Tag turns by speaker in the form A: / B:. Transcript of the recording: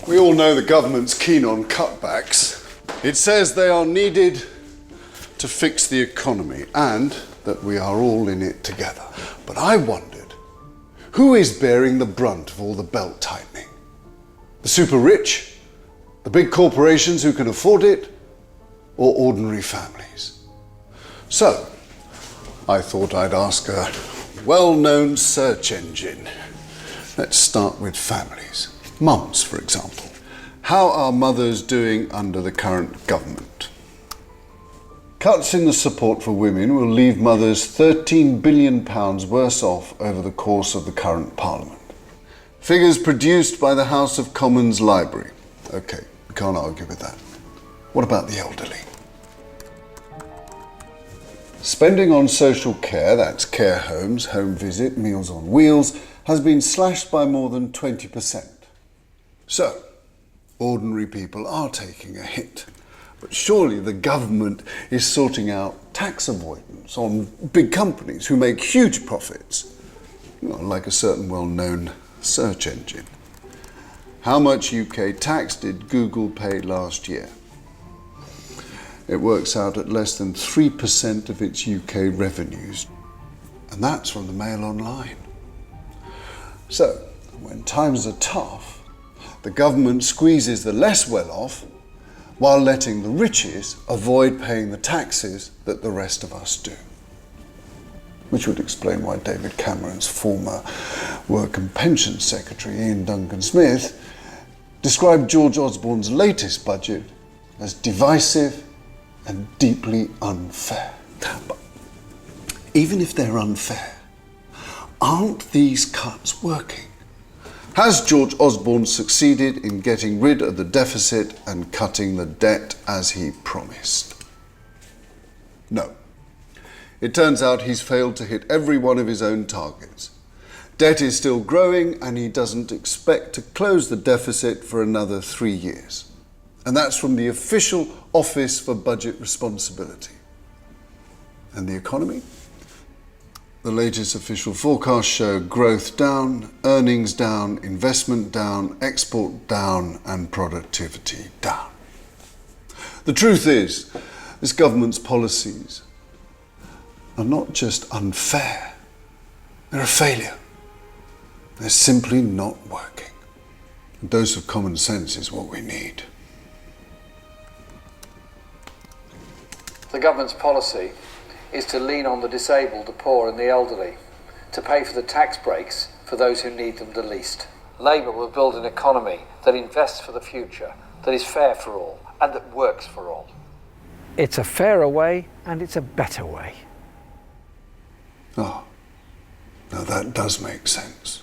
A: We all know the government's keen on cutbacks. It says they are needed to fix the economy and that we are all in it together. But I wondered, who is bearing the brunt of all the belt tightening? The super rich? The big corporations who can afford it? Or ordinary families? So, I thought I'd ask a well-known search engine. Let's start with families. Mums, for example. How are mothers doing under the current government? Cuts in the support for women will leave mothers £13 billion worse off over the course of the current Parliament. Figures produced by the House of Commons Library. Okay, we can't argue with that. What about the elderly? Spending on social care, that's care homes, home visit, Meals on Wheels, has been slashed by more than 20%. So, ordinary people are taking a hit. But surely the government is sorting out tax avoidance on big companies who make huge profits, like a certain well-known search engine. How much UK tax did Google pay last year? It works out at less than 3% of its UK revenues, and that's from the Mail Online. So, when times are tough, the government squeezes the less well-off while letting the richest avoid paying the taxes that the rest of us do. Which would explain why David Cameron's former Work and Pensions Secretary, Ian Duncan Smith, described George Osborne's latest budget as divisive and deeply unfair. But even if they're unfair, aren't these cuts working? Has George Osborne succeeded in getting rid of the deficit and cutting the debt as he promised? No. It turns out he's failed to hit every one of his own targets. Debt is still growing and he doesn't expect to close the deficit for another 3 years. And that's from the official Office for Budget Responsibility. And the economy? The latest official forecasts show growth down, earnings down, investment down, export down, and productivity down. The truth is, this government's policies are not just unfair, they're a failure. They're simply not working. A dose of common sense is what we need.
B: The government's policy is to lean on the disabled, the poor and the elderly, to pay for the tax breaks for those who need them the least. Labour will build an economy that invests for the future, that is fair for all and that works for all.
C: It's a fairer way and it's a better way.
A: Oh, now that does make sense.